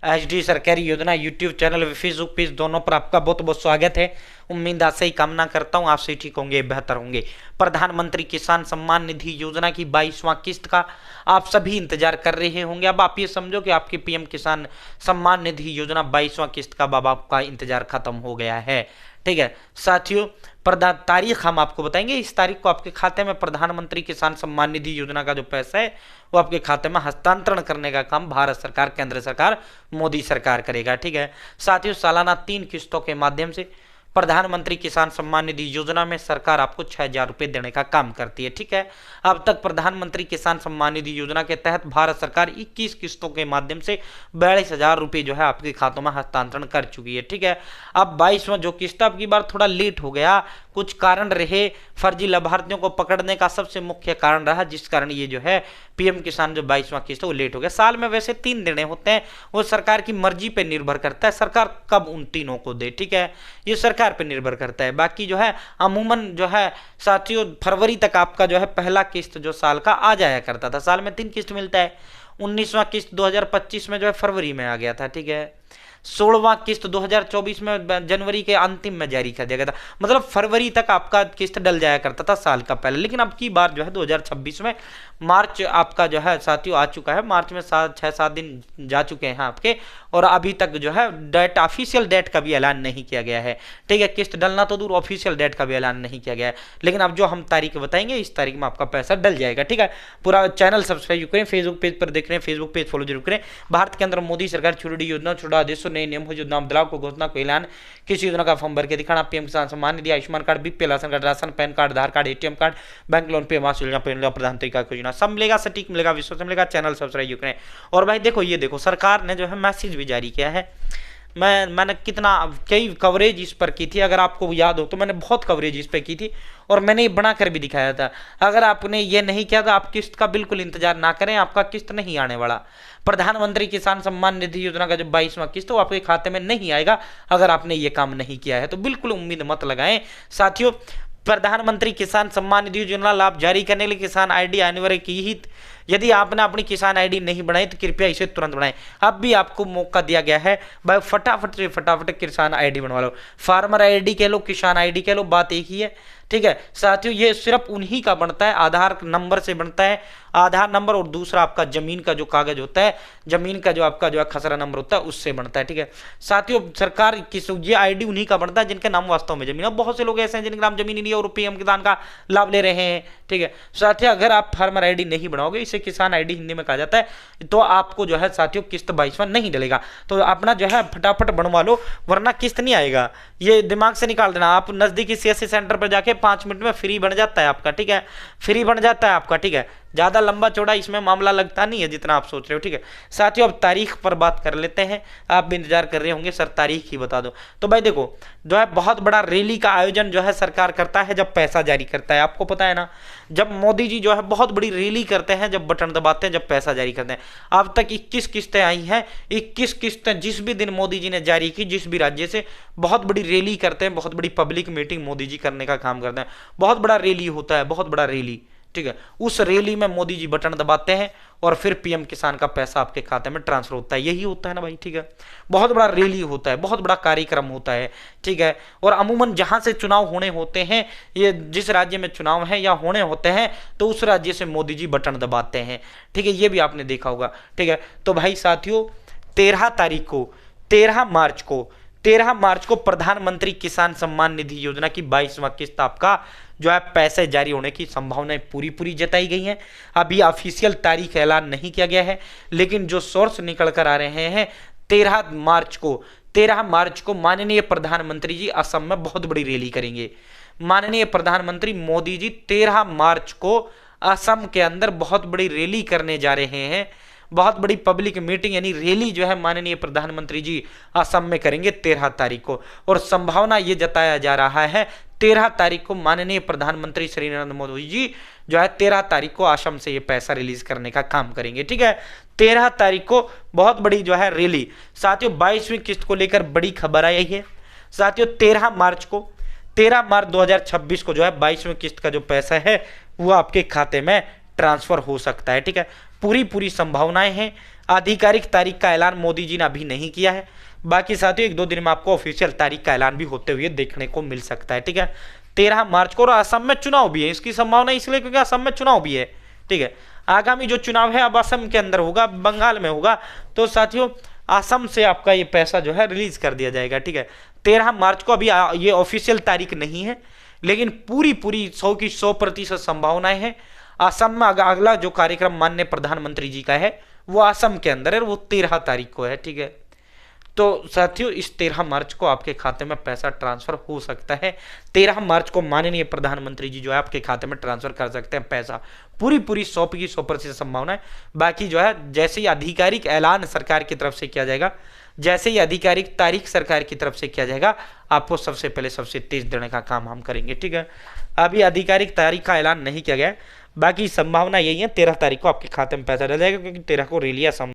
HD सरकारी योजना YouTube channel व फेसबुक पेज दोनों पर आपका बहुत बहुत स्वागत है। उम्मीद आशा ही कामना करता हूं आप सही ठीक होंगे, बेहतर होंगे। प्रधानमंत्री किसान सम्मान निधि योजना की 22वां किस्त का आप सभी इंतजार कर रहे होंगे। अब आप ये समझो कि आपकी पीएम किसान सम्मान निधि योजना 22वां किस्त का अब आपका इंतजार खत्म हो गया है। ठीक है साथियों, तारीख हम आपको बताएंगे। इस तारीख को आपके खाते में प्रधानमंत्री किसान सम्मान निधि योजना का जो पैसा है वो आपके खाते में हस्तांतरण करने का काम भारत सरकार, केंद्र सरकार, मोदी सरकार करेगा। ठीक है साथियों, सालाना 3 किस्तों के माध्यम से प्रधानमंत्री किसान सम्मान निधि योजना में सरकार आपको 6,000 रुपये देने का काम करती है। ठीक है, अब तक प्रधानमंत्री किसान सम्मान निधि योजना के तहत भारत सरकार 21 किस्तों के माध्यम से 42,000 रुपये जो है आपके खातों में हस्तांतरण कर चुकी है। ठीक है, अब 22वां जो किस्त आपकी बार थोड़ा लेट हो गया, कुछ कारण रहे, फर्जी लाभार्थियों को पकड़ने का सबसे मुख्य कारण रहा, जिस कारण ये जो है पीएम किसान जो 22वां किस्त है वो लेट हो गया। साल में वैसे 3 देने होते हैं, वो सरकार की मर्जी पे निर्भर करता है सरकार कब उन तीनों को दे। ठीक है, ये सरकार पे निर्भर करता है। बाकी जो है अमूमन जो है साथियों फरवरी तक आपका जो है पहला किस्त जो साल का आ जाया करता था। साल में 3 किस्त मिलता है। 19वां किस्त 2025 में जो है फरवरी में आ गया था। ठीक है, 16वां किस्त 2024 में जनवरी के अंतिम में जारी कर दिया गया था। मतलब फरवरी तक आपका किस्त डल जाया करता था साल का पहले। लेकिन अब की बार जो है 2026 में मार्च आपका जो है साथियों आ चुका है। मार्च में 6-7 दिन जा चुके हैं आपके, और अभी तक जो है डेट, ऑफिशियल डेट का भी ऐलान नहीं किया गया है। ठीक है, किस्त डलना तो दूर, ऑफिशियल डेट का भी ऐलान नहीं किया गया है। लेकिन अब जो हम तारीख बताएंगे इस तारीख में आपका पैसा डल जाएगा। ठीक है, पूरा चैनल सब्सक्राइब करें, फेसबुक पेज पर देख रहे हैं फेसबुक पेज फॉलो जरूर करें। भारत के अंदर मोदी सरकार छोटी योजना, छोटा आदेशों, नए नियम, योजना बदलाव को, घोषणा को, ऐलान, किसी योजना का फॉर्म भर के दिखाना, PM Kisan Samman Nidhi, Ayushman card, BPL ration card, ration, PAN card, Aadhaar card, ATM card, bank loan पे, आवास योजना, प्रधानमंत्री का योजना, सब मिलेगा, सटीक मिलेगा, विश्वास मिलेगा। चैनल सब्सक्राइब करें। और भाई देखो, ये देखो सरकार ने जो है मैसेज भी जारी किया है। मैंने कितना कई कवरेज इस पर की थी, अगर आपको याद हो तो मैंने बहुत कवरेज इस पर की थी, और मैंने ये बनाकर भी दिखाया था। अगर आपने ये नहीं किया तो आप किस्त का बिल्कुल इंतजार ना करें, आपका किस्त नहीं आने वाला। प्रधानमंत्री किसान सम्मान निधि योजना का जो 22वां किस्त वो आपके खाते में नहीं आएगा अगर आपने ये काम नहीं किया है। तो बिल्कुल उम्मीद मत लगाएं साथियों। प्रधानमंत्री किसान सम्मान निधि योजना लाभ जारी करने के लिए किसान आईडी अनिवार्य की ही। यदि आपने अपनी किसान आईडी नहीं बनाई तो कृपया इसे तुरंत बनाएं। अब भी आपको मौका दिया गया है भाई, फटाफट से फटाफट किसान आईडी बनवा लो। फार्मर आईडी कह लो, किसान आईडी कह लो, बात एक ही है। ठीक है साथियों, ये सिर्फ उन्हीं का बनता है, आधार नंबर से बनता है। आधार नंबर और दूसरा आपका जमीन का जो कागज होता है, जमीन का जो आपका जो है खसरा नंबर होता है, उससे बनता है। ठीक है साथियों, सरकार किस ये आईडी उन्हीं का बनता है जिनके नाम वास्तव में जमीन है। बहुत से लोग ऐसे हैं जिनके नाम जमीन नहीं है और पीएम किसान का लाभ ले रहे हैं। ठीक है साथियों, अगर आप फार्मर आईडी नहीं बनाओगे, इसे किसान आईडी हिंदी में कहा जाता है, तो आपको जो है साथियों किस्त 22वां नहीं डलेगा। तो अपना जो है फटाफट बनवा लो, वरना किस्त नहीं आएगा। ये दिमाग से निकाल देना। आप नजदीकी सीएससी सेंटर पर जाके 5 मिनट में फ्री बन जाता है आपका। ठीक है, फ्री बन जाता है आपका। ठीक है, ज्यादा लंबा चौड़ा इसमें मामला लगता नहीं है जितना आप सोच रहे हो। ठीक है साथियों, अब तारीख पर बात कर लेते हैं। आप भी इंतजार कर रहे होंगे सर तारीख ही बता दो। तो भाई देखो, जो है बहुत बड़ा रैली का आयोजन जो है सरकार करता है जब पैसा जारी करता है। आपको पता है ना, जब मोदी जी जो है बहुत बड़ी रैली करते हैं, जब बटन दबाते हैं, जब पैसा जारी करते हैं। अब तक 21 किस्तें आई हैं। 21 किस्तें जिस भी दिन मोदी जी ने जारी की, जिस भी राज्य से, बहुत बड़ी रैली करते हैं, बहुत बड़ी पब्लिक मीटिंग मोदी जी करने का काम करते हैं। बहुत बड़ा रैली होता है, बहुत बड़ा रैली। ठीक है, उस रैली में मोदी जी बटन दबाते हैं और फिर पीएम किसान का पैसा आपके खाते में ट्रांसफर होता है। यही होता है ना भाई। ठीक है, बहुत बड़ा रैली होता है, बहुत बड़ा कार्यक्रम होता है। ठीक है, और अमूमन जहां से चुनाव होने होते हैं, ये जिस राज्य में चुनाव है या होने होते हैं, तो उस राज्य से मोदी जी बटन दबाते हैं। ठीक है, ये भी आपने देखा होगा। ठीक है, तो भाई साथियों 13 मार्च को प्रधानमंत्री किसान सम्मान निधि योजना की 22वां किस्त आपका जो है पैसे जारी होने की संभावनाएं पूरी जताई गई हैं। अभी ऑफिशियल तारीख ऐलान नहीं किया गया है, लेकिन जो सोर्स निकल कर आ रहे हैं 13 मार्च को माननीय प्रधानमंत्री जी असम में बहुत बड़ी रैली करेंगे। माननीय प्रधानमंत्री मोदी जी 13 मार्च को असम के अंदर बहुत बड़ी रैली करने जा रहे हैं। बहुत बड़ी पब्लिक मीटिंग यानी रैली जो है माननीय प्रधानमंत्री जी असम में करेंगे 13 तारीख को। और संभावना ये जताया जा रहा है 13 तारीख को माननीय प्रधानमंत्री श्री नरेंद्र मोदी जी जो है 13 तारीख को असम से ये पैसा रिलीज करने का काम करेंगे। ठीक है, 13 तारीख को बहुत बड़ी जो है रैली। साथियों 22वीं किस्त को लेकर बड़ी खबर आई है। साथियों 13 मार्च 2026 को जो है 22वीं किस्त का जो पैसा है वो आपके खाते में ट्रांसफर हो सकता है। ठीक है, पूरी संभावनाएं हैं। आधिकारिक तारीख का ऐलान मोदी जी ने अभी नहीं किया है। बाकी साथियों 1-2 दिन में आपको ऑफिशियल तारीख का ऐलान भी होते हुए देखने को मिल सकता है। ठीक है, 13 मार्च को, और असम में चुनाव भी है, इसकी संभावना इसलिए क्योंकि असम में चुनाव भी है। ठीक है, आगामी जो चुनाव है अब असम के अंदर होगा, बंगाल में होगा, तो साथियों असम से आपका ये पैसा जो है रिलीज कर दिया जाएगा। ठीक है, 13 मार्च को, अभी ये ऑफिशियल तारीख नहीं है, लेकिन पूरी 100 की 100% संभावनाएं हैं। असम में अगला जो कार्यक्रम माननीय प्रधानमंत्री जी का है वो असम के अंदर है, वो 13 तारीख को है। ठीक है, तो साथियों इस 13 मार्च को आपके खाते में पैसा ट्रांसफर हो सकता है। 13 मार्च को माननीय प्रधानमंत्री जी जो है आपके खाते में ट्रांसफर कर सकते हैं पैसा, पूरी 100 की 100% संभावना है। बाकी जो है जैसे ही आधिकारिक ऐलान सरकार की तरफ से किया जाएगा, जैसे ही आधिकारिक तारीख सरकार की तरफ से किया जाएगा, आपको सबसे पहले सबसे तेज देने का काम हम करेंगे। ठीक है, अभी आधिकारिक तारीख का ऐलान नहीं किया गया है, बाकी संभावना यही है 13 तारीख को आपके खाते में पैसा डल जाएगा, क्योंकि 13 को रैली असम